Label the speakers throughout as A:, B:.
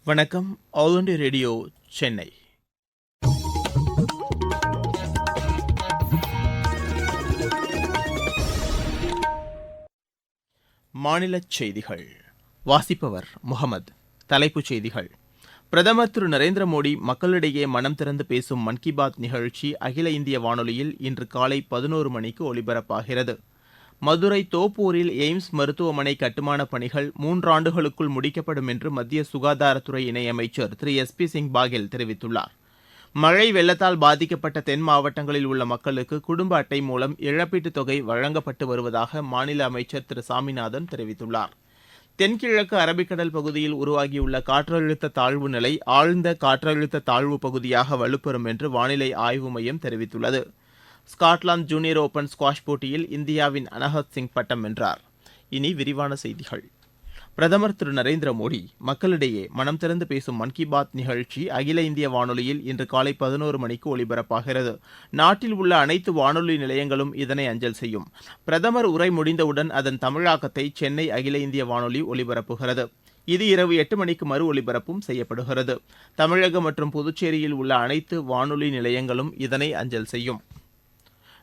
A: வணக்கம். All India radio Chennai. மாநிலச் செய்திகள் வாசிப்பவர் முகமது. தலைப்புச் செய்திகள்: பிரதமர் திரு நரேந்திர மோடி மக்களிடையே மனம் திறந்து பேசும் மன் கி பாத் நிகழ்ச்சி அகில இந்திய வானொலியில் இன்று காலை 11 மணிக்கு ஒலிபரப்பாகிறது. மதுரை தோப்பூரில் எய்ம்ஸ் மருத்துவமனை கட்டுமானப் பணிகள் 3 ஆண்டுகளுக்குள் முடிக்கப்படும் என்று மத்திய சுகாதாரத்துறை இணையமைச்சர் திரு பி சிங் பாகெல் தெரிவித்துள்ளார். மழை வெள்ளத்தால் பாதிக்கப்பட்ட தென் மாவட்டங்களில் உள்ள மக்களுக்கு குடும்ப அட்டை மூலம் இழப்பீட்டுத் தொகை வழங்கப்பட்டு வருவதாக மாநில அமைச்சர் திரு சாமிநாதன் தெரிவித்துள்ளார். தென்கிழக்கு அரபிக்கடல் பகுதியில் உருவாகியுள்ள காற்றழுத்த தாழ்வு நிலை ஆழ்ந்த காற்றழுத்த தாழ்வு பகுதியாக வலுப்பெறும் என்று வானிலை ஆய்வு மையம் தெரிவித்துள்ளது. ஸ்காட்லாந்து ஜூனியர் ஓபன் ஸ்குவாஷ் போட்டியில் இந்தியாவின் அனஹத் சிங் பட்டம் வென்றார். இனி விரிவான செய்திகள். பிரதமர் திரு நரேந்திர மோடி மக்களிடையே மனம் திறந்து பேசும் மன் கி பாத் நிகழ்ச்சி அகில இந்திய வானொலியில் இன்று காலை 11 மணிக்கு ஒலிபரப்பாகிறது. நாட்டில் உள்ள அனைத்து வானொலி நிலையங்களும் இதனை அஞ்சல் செய்யும். பிரதமர் உரை முடிந்தவுடன் அதன் தமிழாக்கத்தை சென்னை அகில இந்திய வானொலி ஒலிபரப்புகிறது. இது இரவு 8 மணிக்கு மறு ஒலிபரப்பும் செய்யப்படுகிறது. தமிழகம் மற்றும் புதுச்சேரியில் உள்ள அனைத்து வானொலி நிலையங்களும் இதனை அஞ்சல் செய்யும்.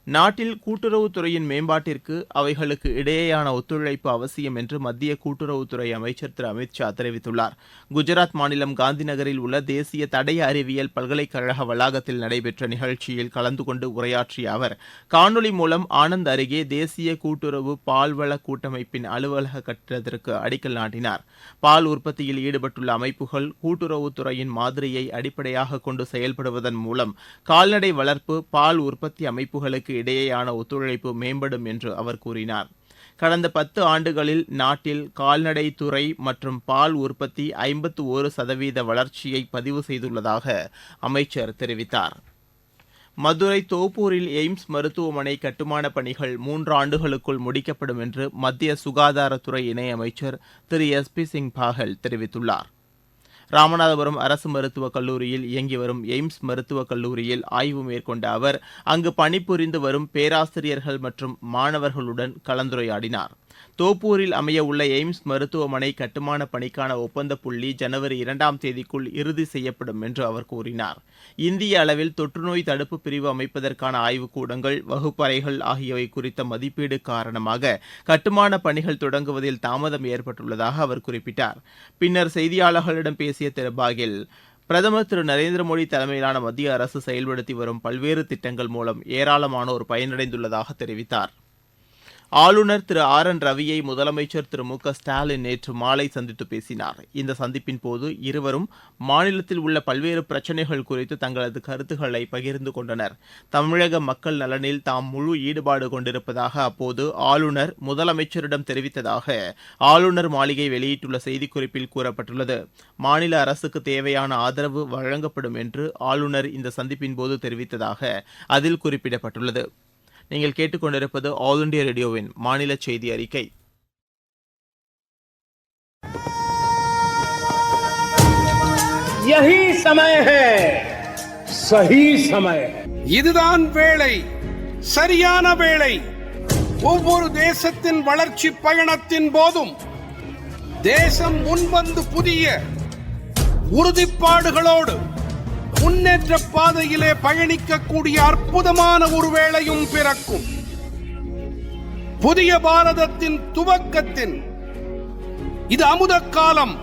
A: நாட்டில் கூட்டுறவுத்துறையின் மேம்பாட்டிற்கு அவைகளுக்கு இடையேயான ஒத்துழைப்பு அவசியம் என்று மத்திய கூட்டுறவுத்துறை அமைச்சர் திரு அமித் ஷா தெரிவித்துள்ளார். குஜராத் மாநிலம் காந்தி நகரில் உள்ள தேசிய தடய அறிவியல் பல்கலைக்கழக வளாகத்தில் நடைபெற்ற நிகழ்ச்சியில் கலந்து கொண்டு உரையாற்றிய அவர், காணொலி மூலம் ஆனந்த் அருகே தேசிய கூட்டுறவு பால்வள கூட்டமைப்பின் அலுவலக கட்டிடத்திற்கு அடிக்கல் நாட்டினார். பால் உற்பத்தியில் ஈடுபட்டுள்ள அமைப்புகள் கூட்டுறவுத்துறையின் மாதிரியை அடிப்படையாக கொண்டு செயல்படுவதன் மூலம் கால்நடை வளர்ப்பு, பால் உற்பத்தி அமைப்புகளுக்கு இடையேயான ஒத்துழைப்பு மேம்படும் என்று அவர் கூறினார். கடந்த 10 ஆண்டுகளில் நாட்டில் கால்நடை துறை மற்றும் பால் உற்பத்தி 51% வளர்ச்சியை பதிவு செய்துள்ளதாக அமைச்சர் தெரிவித்தார். மதுரை தோப்பூரில் எய்ம்ஸ் மருத்துவமனை கட்டுமானப் பணிகள் 3 ஆண்டுகளுக்குள் முடிக்கப்படும் என்று மத்திய சுகாதாரத்துறை இணையமைச்சர் திரு பி சிங் பாகெல் தெரிவித்துள்ளார். ராமநாதபுரம் அரசு மருத்துவக் கல்லூரியில் இயங்கி வரும் எய்ம்ஸ் மருத்துவக் கல்லூரியில் ஆய்வு மேற்கொண்ட அவர் அங்கு பணிபுரிந்து வரும் பேராசிரியர்கள் மற்றும் மாணவர்களுடன் கலந்துரையாடினார். தோப்பூரில் அமைய உள்ள எய்ம்ஸ் மருத்துவமனை கட்டுமான பணிக்கான ஒப்பந்த புள்ளி ஜனவரி 2ஆம் தேதிக்குள் இறுதி செய்யப்படும் என்று அவர் கூறினார். இந்திய அளவில் தொற்றுநோய் தடுப்பு பிரிவு அமைப்பதற்கான ஆய்வுக்கூடங்கள், வகுப்பறைகள் ஆகியவை குறித்த மதிப்பீடு காரணமாக கட்டுமான பணிகள் தொடங்குவதில் தாமதம் ஏற்பட்டுள்ளதாக அவர் குறிப்பிட்டார். பின்னர் செய்தியாளர்களிடம் பேசிய திரு பாகெல், பிரதமர் திரு நரேந்திர மோடி தலைமையிலான மத்திய அரசு செயல்படுத்தி வரும் பல்வேறு திட்டங்கள் மூலம் ஏராளமானோர் பயனடைந்துள்ளதாக தெரிவித்தார். ஆளுநர் திரு என் ரவியை முதலமைச்சர் திரு ஸ்டாலின் நேற்று மாலை சந்தித்து பேசினார். இந்த சந்திப்பின் போது இருவரும் மாநிலத்தில் உள்ள பல்வேறு பிரச்சினைகள் குறித்து தங்களது கருத்துக்களை பகிர்ந்து கொண்டனர். தமிழக மக்கள் நலனில் தாம் முழு ஈடுபாடு கொண்டிருப்பதாக அப்போது ஆளுநர் முதலமைச்சரிடம் தெரிவித்ததாக ஆளுநர் மாளிகை வெளியிட்டுள்ள செய்திக்குறிப்பில் கூறப்பட்டுள்ளது. மாநில அரசுக்கு தேவையான ஆதரவு வழங்கப்படும் என்று ஆளுநர் இந்த சந்திப்பின் போது தெரிவித்ததாக அதில் குறிப்பிடப்பட்டுள்ளது. நீங்கள் கேட்டுக்கொண்டிருப்பது ஆல் இண்டியா ரேடியோவின் மாநில செய்தி அறிக்கை.
B: यही समय है, सही समय. இதுதான் வேளை, சரியான வேளை. ஒவ்வொரு தேசத்தின் வளர்ச்சி பயணத்தின் போதும் தேசம் முன்வந்து புதிய உறுதிப்பாடுகளோடு முன்னேற்ற பாதையிலே பயணிக்கக்கூடிய அற்புதமான ஒரு வேளையும் பிறக்கும். புதிய பாரதத்தின் துவக்கத்தின் இது அமுத காலம்.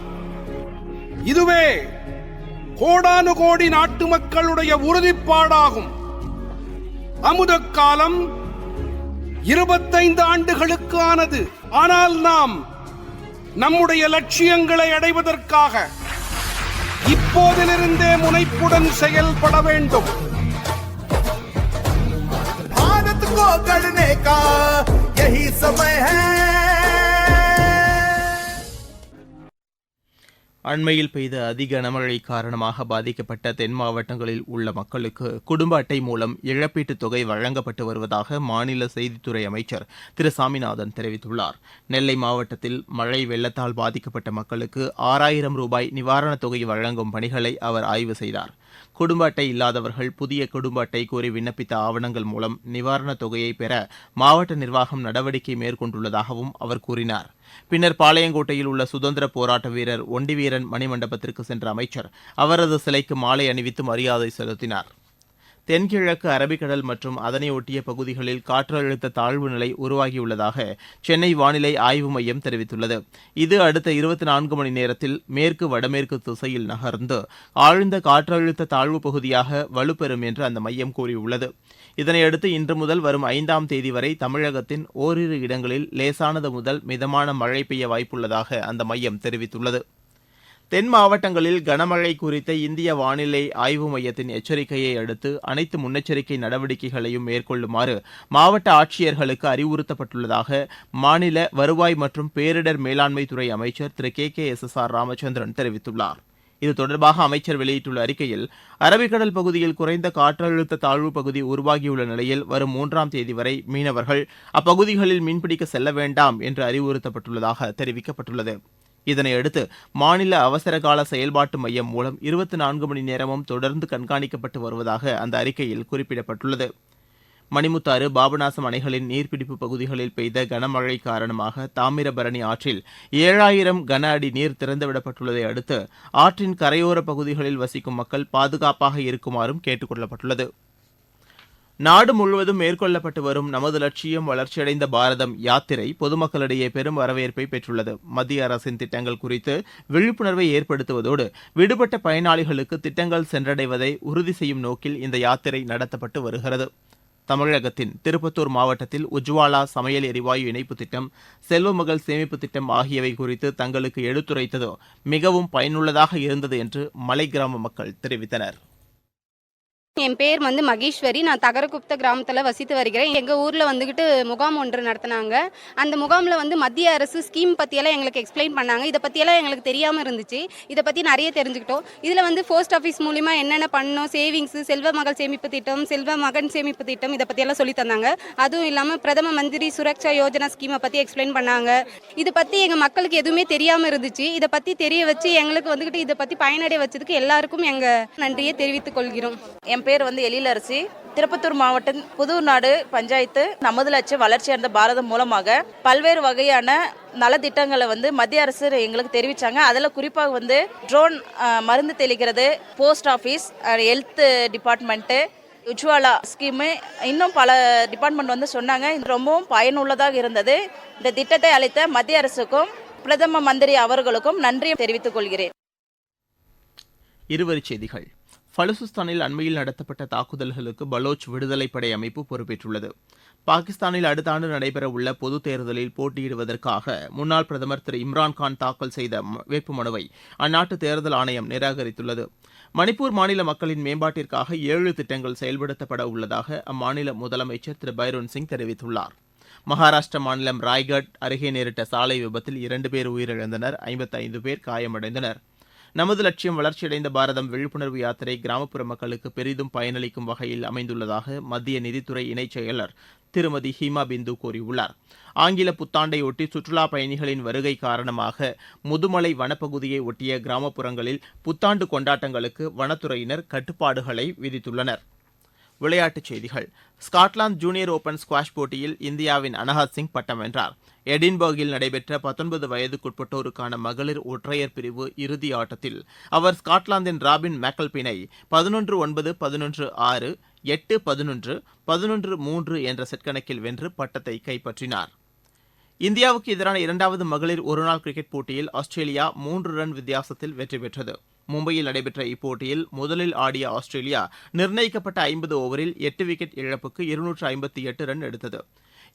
B: இதுவே கோடானு கோடி நாட்டு மக்களுடைய உறுதிப்பாடாகும். அமுத காலம் 25 ஆண்டுகளுக்கு ஆனது. ஆனால் நாம் நம்முடைய லட்சியங்களை அடைவதற்காக இப்போதிலிருந்தே முனைப்புடன் செயல்பட வேண்டும்.
C: भारत को गढ़ने का यही समय है.
A: அண்மையில் பெய்த அதிக கனமழை காரணமாக பாதிக்கப்பட்ட தென் மாவட்டங்களில் உள்ள மக்களுக்கு குடும்ப அட்டை மூலம் இழப்பீட்டுத் தொகை வழங்கப்பட்டு வருவதாக மாநில செய்தித்துறை அமைச்சர் திரு சாமிநாதன் தெரிவித்துள்ளார். நெல்லை மாவட்டத்தில் மழை வெள்ளத்தால் பாதிக்கப்பட்ட மக்களுக்கு 6000 ரூபாய் நிவாரணத் தொகை வழங்கும் பணிகளை அவர் ஆய்வு செய்தார். குடும்ப அட்டை இல்லாதவர்கள் புதிய குடும்ப அட்டை கோரி விண்ணப்பித்த ஆவணங்கள் மூலம் நிவாரணத் தொகையை பெற மாவட்ட நிர்வாகம் நடவடிக்கை மேற்கொண்டுள்ளதாகவும் அவர் கூறினார். பின்னர் பாளையங்கோட்டையில் உள்ள சுதந்திர போராட்ட வீரர் ஒண்டிவீரன் மணிமண்டபத்திற்கு சென்ற அமைச்சர் அவரது சிலைக்கு மாலை அணிவித்து மரியாதை செலுத்தினார். தென்கிழக்கு அரபிக்கடல் மற்றும் அதனை ஒட்டிய பகுதிகளில் காற்றழுத்த தாழ்வு நிலை உருவாகியுள்ளதாக சென்னை வானிலை ஆய்வு மையம் தெரிவித்துள்ளது. இது அடுத்த 24 மணி நேரத்தில் மேற்கு வடமேற்கு திசையில் நகர்ந்து ஆழ்ந்த காற்றழுத்த தாழ்வு பகுதியாக வலுப்பெறும் என்று அந்த மையம் கூறியுள்ளது. இதனையடுத்து இன்று முதல் வரும் 5ஆம் தேதி வரை தமிழகத்தின் ஓரிரு இடங்களில் லேசானது முதல் மிதமான மழை பெய்ய வாய்ப்புள்ளதாக அந்த மையம் தெரிவித்துள்ளது. தென் மாவட்டங்களில் கனமழை குறித்த இந்திய வானிலை ஆய்வு மையத்தின் எச்சரிக்கையை அடுத்து அனைத்து முன்னெச்சரிக்கை நடவடிக்கைகளையும் மேற்கொள்ளுமாறு மாவட்ட ஆட்சியர்களுக்கு அறிவுறுத்தப்பட்டுள்ளதாக மாநில வருவாய் மற்றும் பேரிடர் மேலாண்மை துறை அமைச்சர் திரு KKSSR ராமச்சந்திரன் தெரிவித்துள்ளார். இது தொடர்பாக அமைச்சர் வெளியிட்டுள்ள அறிக்கையில் அரபிக்கடல் பகுதியில் குறைந்த காற்றழுத்த தாழ்வு பகுதி உருவாகியுள்ள நிலையில் வரும் 3ஆம் தேதி வரை மீனவர்கள் அப்பகுதிகளில் மீன்பிடிக்க செல்ல வேண்டாம் என்று அறிவுறுத்தப்பட்டுள்ளதாக தெரிவிக்கப்பட்டுள்ளது. இதனையடுத்து மாநில அவசரகால செயல்பாட்டு மையம் மூலம் 24 மணி நேரமும் தொடர்ந்து கண்காணிக்கப்பட்டு வருவதாக அந்த அறிக்கையில் குறிப்பிடப்பட்டுள்ளது. மணிமுத்தாறு, பாபநாசம் அணைகளின் நீர்பிடிப்பு பகுதிகளில் பெய்த கனமழை காரணமாக தாமிரபரணி ஆற்றில் 7000 கன அடி நீர் திறந்துவிடப்பட்டுள்ளதை அடுத்து ஆற்றின் கரையோர பகுதிகளில் வசிக்கும் மக்கள் பாதுகாப்பாக இருக்குமாறும் கேட்டுக் கொள்ளப்பட்டுள்ளது. நாடு முழுவதும் மேற்கொள்ளப்பட்டு வரும் நமது லட்சியம் வளர்ச்சியடைந்த பாரதம் யாத்திரை பொதுமக்களிடையே பெரும் வரவேற்பை பெற்றுள்ளது. மத்திய அரசின் திட்டங்கள் குறித்து விழிப்புணர்வை ஏற்படுத்துவதோடு விடுபட்ட பயனாளிகளுக்கு திட்டங்கள் சென்றடைவதை உறுதி செய்யும் நோக்கில் இந்த யாத்திரை நடத்தப்பட்டு வருகிறது. தமிழகத்தின் திருப்பத்தூர் மாவட்டத்தில் உஜ்வாலா சமையல் எரிவாயு இணைப்பு திட்டம், செல்வமகள் சேமிப்பு திட்டம் ஆகியவை குறித்து தங்களுக்கு எடுத்துரைத்ததோ மிகவும் பயனுள்ளதாக இருந்தது என்று மலை கிராம மக்கள் தெரிவித்தனர்.
D: என் பேர் மகேஸ்வரி. நான் தகரகுப்த கிராமத்தில் வசித்து வருகிறேன். எங்கள் ஊரில் வந்துக்கிட்டு முகாம் ஒன்று நடத்தினாங்க. அந்த முகாமில் மத்திய அரசு ஸ்கீம் பற்றியெல்லாம் எங்களுக்கு எக்ஸ்பிளைன் பண்ணாங்க. இதை பற்றியெல்லாம் எங்களுக்கு தெரியாமல் இருந்துச்சு. இதை பற்றி நிறைய தெரிஞ்சுக்கிட்டோம். இதில் போஸ்ட் ஆஃபீஸ் மூலிமா என்னென்ன பண்ணணும், சேவிங்ஸு, செல்வ மகள் சேமிப்பு திட்டம், செல்வ மகன் சேமிப்பு திட்டம், இதை பற்றியெல்லாம் சொல்லி தந்தாங்க. அதுவும் இல்லாமல் பிரதம மந்திரி சுரக்ஷா யோஜனா ஸ்கீமை பற்றி எக்ஸ்பிளைன் பண்ணாங்க. இதை பற்றி எங்கள் மக்களுக்கு எதுவுமே தெரியாமல் இருந்துச்சு. இதை பற்றி தெரிய வச்சு எங்களுக்கு இதை பற்றி பயனடைய வச்சதுக்கு எல்லாருக்கும் எங்கள் நன்றியை தெரிவித்துக் கொள்கிறோம்.
E: என் பேர் எழிலரசி. திருப்பத்தூர் மாவட்டம் புதுநாடு பஞ்சாயத்து நமது லட்சியம் வளர்ச்சியடைந்த பாரதம் மூலமாக பல்வேறு வகையான நலத்திட்டங்களை மத்திய அரசு எங்களுக்கு தெரிவித்தாங்க. அதில் குறிப்பாக ட்ரோன் மருந்து தெளிக்கிறது, post office, health department, Ujjwala scheme, இன்னும் பல டிபார்ட்மெண்ட் சொன்னாங்க. இது ரொம்பவும் பயனுள்ளதாக இருந்தது. இந்த திட்டத்தை அளித்த மத்திய அரசுக்கும் பிரதம மந்திரி அவர்களுக்கும் நன்றி தெரிவித்துக் கொள்கிறேன்.
A: இருவரிச் செய்திகள். பலுசிஸ்தானில் அண்மையில் நடத்தப்பட்ட தாக்குதல்களுக்கு பலோச் விடுதலை படை அமைப்பு பொறுப்பேற்றுள்ளது. பாகிஸ்தானில் அடுத்த ஆண்டு நடைபெறவுள்ள பொதுத் தேர்தலில் போட்டியிடுவதற்காக முன்னாள் பிரதமர் திரு இம்ரான்கான் தாக்கல் செய்த வேட்புமனுவை அந்நாட்டு தேர்தல் ஆணையம் நிராகரித்துள்ளது. மணிப்பூர் மாநில மக்களின் மேம்பாட்டிற்காக 7 திட்டங்கள் செயல்படுத்தப்பட உள்ளதாக அம்மாநில முதலமைச்சர் திரு பைரோன் சிங் தெரிவித்துள்ளார். மகாராஷ்டிர மாநிலம் ராய்கட் அருகே நேரிட்ட சாலை விபத்தில் 2 பேர் உயிரிழந்தனர், 55 பேர் காயமடைந்தனர். நமது லட்சியம் வளர்ச்சியடைந்த பாரதம் விழிப்புணர்வு யாத்திரை கிராமப்புற மக்களுக்கு பெரிதும் பயனளிக்கும் வகையில் அமைந்துள்ளதாக மத்திய நிதித்துறை இணைச் செயலர் திருமதி ஹீமா பிந்து கூறியுள்ளார். ஆங்கில புத்தாண்டையொட்டி சுற்றுலா பயணிகளின் வருகை காரணமாக முதுமலை வனப்பகுதியை ஒட்டிய கிராமப்புறங்களில் புத்தாண்டு கொண்டாட்டங்களுக்கு வனத்துறையினர் கட்டுப்பாடுகளை விதித்துள்ளனர். விளையாட்டுச் செய்திகள். ஸ்காட்லாந்து ஜூனியர் ஓபன் ஸ்குவாஷ் போட்டியில் இந்தியாவின் அனஹத் சிங் பட்டம் வென்றார். எடின்பர்கில் நடைபெற்ற 19 வயதுக்குட்பட்டோருக்கான மகளிர் ஒற்றையர் பிரிவு இறுதி ஆட்டத்தில் அவர் ஸ்காட்லாந்தின் ராபின் மேக்கல்பினை 11-9, 11-6, 8-11, 11-3 என்ற செட் கணக்கில் வென்று பட்டத்தை கைப்பற்றினார். இந்தியாவுக்கு எதிரான 2வது மகளிர் ஒருநாள் கிரிக்கெட் போட்டியில் ஆஸ்திரேலியா 3 ரன் வித்தியாசத்தில் வெற்றி பெற்றது. மும்பையில் நடைபெற்ற இப்போட்டியில் முதலில் ஆடிய ஆஸ்திரேலியா நிர்ணயிக்கப்பட்ட 50 ஓவரில் 8 விக்கெட் இழப்புக்கு 258 ரன் எடுத்தது.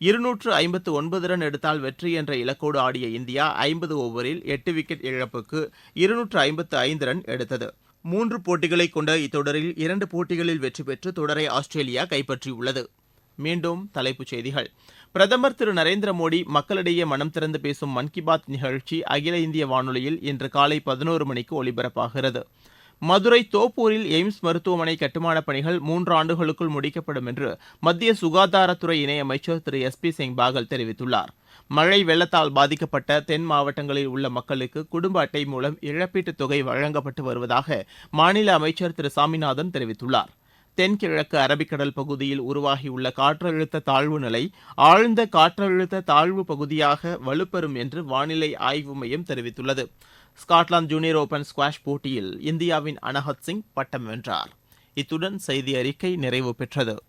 A: 259 ரன் எடுத்தால் வெற்றி என்ற இலக்கோடு ஆடிய இந்தியா 50 ஓவரில் 8 விக்கெட் இழப்புக்கு 255 ரன் எடுத்தது. 3 போட்டிகளை கொண்ட இத்தொடரில் 2 போட்டிகளில் வெற்றி பெற்று தொடரை ஆஸ்திரேலியா கைப்பற்றியுள்ளது. மீண்டும் தலைப்புச் செய்திகள். பிரதமர் திரு நரேந்திர மோடி மக்களிடையே மனம் திறந்து பேசும் மன் கி பாத் நிகழ்ச்சி அகில இந்திய வானொலியில் இன்று காலை 11 மணிக்கு ஒலிபரப்பாகிறது. மதுரை தோப்பூரில் எய்ம்ஸ் மருத்துவமனை கட்டுமானப் பணிகள் 3 ஆண்டுகளுக்குள் முடிக்கப்படும் என்று மத்திய சுகாதாரத்துறை இணையமைச்சர் திரு SP சிங் பாகல் தெரிவித்துள்ளார். மழை வெள்ளத்தால் பாதிக்கப்பட்ட தென் மாவட்டங்களில் உள்ள மக்களுக்கு குடும்ப அட்டை மூலம் இழப்பீட்டுத் தொகை வழங்கப்பட்டு வருவதாக மாநில அமைச்சர் திரு சாமிநாதன் தெரிவித்துள்ளார். தென்கிழக்கு அரபிக்கடல் பகுதியில் உருவாகியுள்ள காற்றழுத்த தாழ்வு நிலை ஆழ்ந்த காற்றழுத்த தாழ்வு பகுதியாக வலுப்பெறும் என்று வானிலை ஆய்வு மையம் தெரிவித்துள்ளது. ஸ்காட்லாந்து ஜூனியர் ஓபன் ஸ்குவாஷ் போட்டியில் இந்தியாவின் அனஹத் சிங் பட்டம் வென்றார். இத்துடன் செய்தி அறிக்கை நிறைவு பெற்றது.